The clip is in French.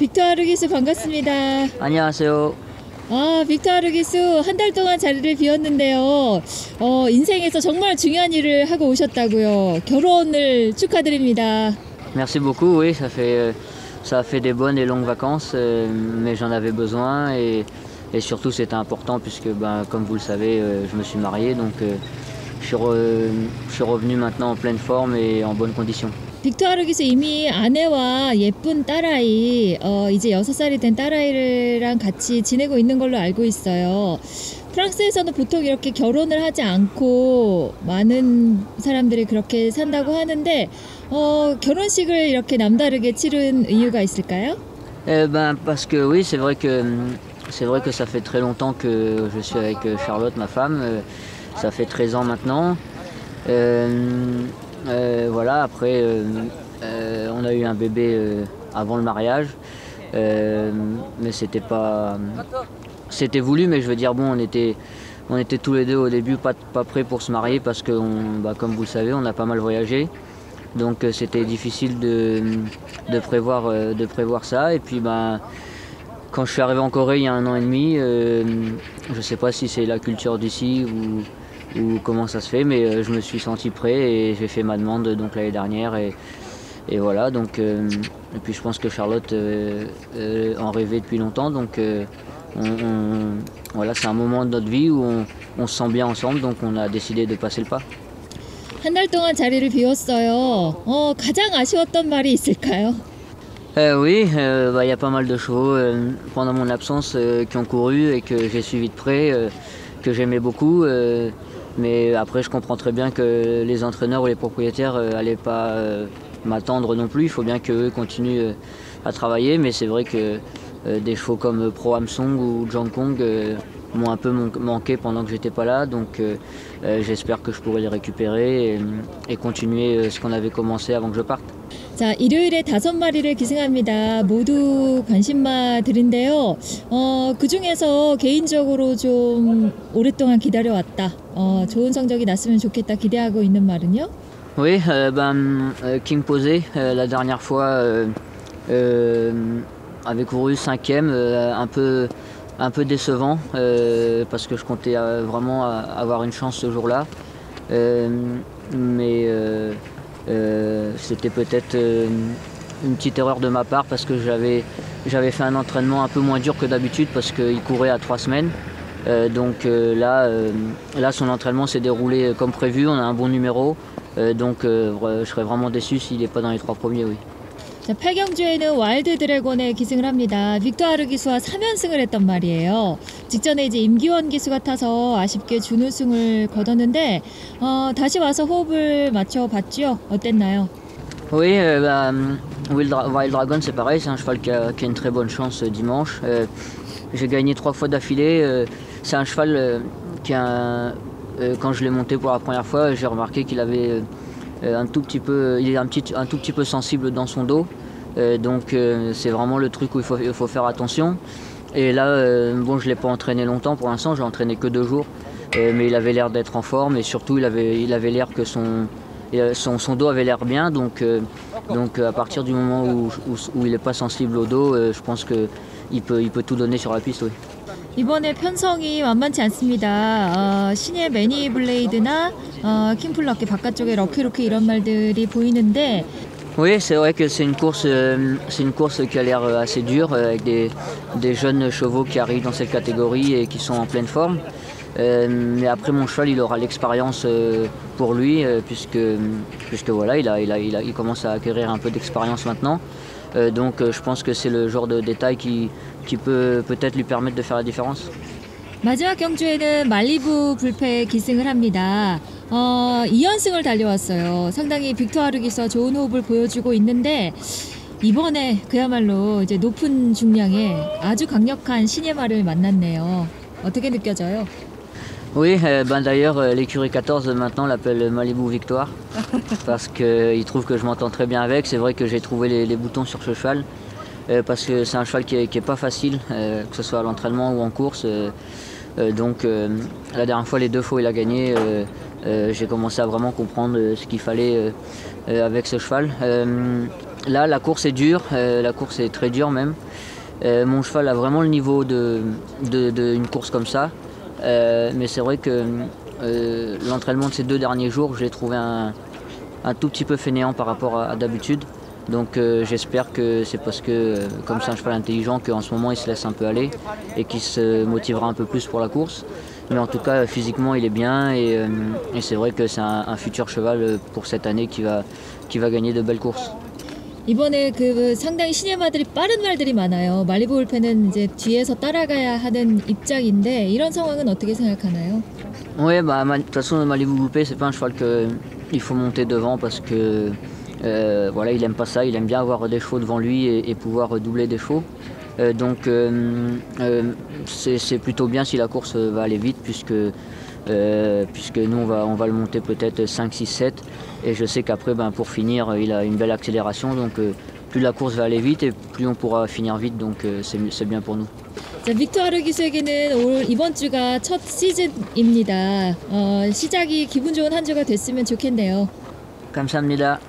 빅터 아르기수 반갑습니다. 안녕하세요. 빅터 아르기수 한 달 동안 자리를 비웠는데요. 인생에서 정말 중요한 일을 하고 오셨다고요. 결혼을 축하드립니다. Merci beaucoup. Oui, ça a fait des bonnes et longues vacances, mais j'en avais besoin et surtout c'était important puisque, comme vous le savez, je me suis marié, donc je suis revenu maintenant en pleine forme et en bonnes conditions. 빅터 아르기수 이미 아내와 예쁜 딸아이, 이제 6살이 된 딸아이랑 같이 지내고 있는 걸로 알고 있어요. 프랑스에서는 보통 이렇게 결혼을 하지 않고 많은 사람들이 그렇게 산다고 하는데 결혼식을 이렇게 남다르게 치른 이유가 있을까요? Parce que oui, c'est vrai que ça fait très longtemps que je suis avec Charlotte, ma femme. Ça fait 13 ans maintenant. Voilà, après, on a eu un bébé avant le mariage, mais c'était voulu, mais je veux dire, bon, on était tous les deux au début pas prêts pour se marier parce que, comme vous le savez, on a pas mal voyagé, donc c'était difficile de prévoir ça. Et puis, quand je suis arrivé en Corée il y a 1 an et demi, je sais pas si c'est la culture d'ici ou comment ça se fait, mais je me suis senti prêt et j'ai fait ma demande donc l'année dernière et voilà, donc et puis je pense que Charlotte en rêvait depuis longtemps, donc voilà, c'est un moment de notre vie où on se sent bien ensemble, donc on a décidé de passer le pas. 한 달 동안 자리를 비웠어요. 가장 아쉬웠던 말이 있을까요? Oui, il y a pas mal de chevaux pendant mon absence qui ont couru et que j'ai suivi de près, que j'aimais beaucoup. Mais après, je comprends très bien que les entraîneurs ou les propriétaires n'allaient pas m'attendre non plus. Il faut bien qu'eux continuent à travailler. Mais c'est vrai que des chevaux comme Pro Hamsong ou Jangkong m'ont un peu manqué pendant que j'étais pas là. Donc j'espère que je pourrai les récupérer et continuer ce qu'on avait commencé avant que je parte. 자, 일요일에 5마리를 기승합니다. 모두 관심마들인데요. 그 중에서 개인적으로 좀 오랫동안 기다려왔다. 좋은 성적이 났으면 좋겠다 기대하고 있는 말은요? Oui, King Posé, la dernière fois, avait couru 5e, un peu décevant, parce que je comptais vraiment avoir une chance ce jour-là. Mais c'était peut-être une petite erreur de ma part parce que j'avais fait un entraînement un peu moins dur que d'habitude parce qu'il courait à 3 semaines. Donc là, son entraînement s'est déroulé comme prévu, on a un bon numéro. Donc je serais vraiment déçu s'il n'est pas dans les 3 premiers, oui. 자, 8경주에는 와일드 드래곤에 기승을 합니다. 빅터 아르기수와 3연승을 했단 말이에요. 직전에 이제 임기원 기수가 타서 아쉽게 준우승을 거뒀는데 다시 와서 호흡을 맞춰봤죠? 어땠나요? Oui, Wild Dragon c'est pareil, c'est un cheval qui a une très bonne chance dimanche. J'ai gagné 3 fois d'affilée. C'est un cheval quand je l'ai monté pour la première fois, j'ai remarqué qu'il avait il est un tout petit peu sensible dans son dos. Donc c'est vraiment le truc où il faut faire attention. Et là, je l'ai pas entraîné longtemps pour l'instant, je l'ai entraîné que 2 jours. Mais il avait l'air d'être en forme et surtout il avait l'air que son dos avait l'air bien. Donc à partir du moment où il n'est pas sensible au dos, je pense qu'il peut tout donner sur la piste, oui. 이번에 편성이 만만치 않습니다. 신의 매니 블레이드나 킹플럭키 바깥쪽에 럭키로키 이런 말들이 보이는데 Oui, c'est vrai que c'est une course qui a l'air assez dure avec des jeunes chevaux qui arrivent dans cette catégorie et qui sont en pleine forme. Mais après mon cheval, il aura l'expérience pour lui puisque voilà, il commence à acquérir un peu d'expérience maintenant. Donc je pense que c'est le genre de détail qui peut peut-être lui permettre de faire la différence. 마지막 경주에는 말리부 불패에 기승을 합니다. 2연승을 달려왔어요. 상당히 빅터 아르기수와 좋은 호흡을 보여주고 있는데 이번에 그야말로 이제 높은 중량의 아주 강력한 신의 말을 만났네요. 어떻게 느껴져요? Oui, d'ailleurs l'écurie 14 maintenant l'appelle Malibu Victoire parce qu'il trouve que je m'entends très bien avec. C'est vrai que j'ai trouvé les boutons sur ce cheval parce que c'est un cheval qui est pas facile, que ce soit à l'entraînement ou en course. Donc la dernière fois, les 2 fois il a gagné, j'ai commencé à vraiment comprendre ce qu'il fallait avec ce cheval. là, la course est dure, la course est très dure même. Mon cheval a vraiment le niveau d'une course comme ça. Mais c'est vrai que l'entraînement de ces 2 derniers jours, je l'ai trouvé un tout petit peu fainéant par rapport à d'habitude. Donc j'espère que c'est parce que, comme c'est un cheval intelligent, qu'en ce moment il se laisse un peu aller et qu'il se motivera un peu plus pour la course. Mais en tout cas, physiquement, il est bien et c'est vrai que c'est un futur cheval pour cette année qui va gagner de belles courses. 이번에 그 상당히 신예마들이 빠른 말들이 많아요. 말리부 울펜은 이제 뒤에서 따라가야 하는 입장인데 이런 상황은 어떻게 생각하나요? Ouais, bah, de toute façon, Malibu Loupé, c'est pas un cheval qu'il faut monter devant parce que voilà, il aime pas ça, il aime bien avoir des chevaux devant lui et pouvoir doubler des chevaux. Donc c'est plutôt bien si la course va aller vite puisque nous on va le monter peut-être 5, 6, 7 et je sais qu'après pour finir il a une belle accélération donc plus la course va aller vite et plus on pourra finir vite donc c'est bien pour nous. 자, 빅터 아르 기수에게는 이번 주가 첫 시즌입니다. 시작이 기분 좋은 한 주가 됐으면 좋겠네요. 감사합니다.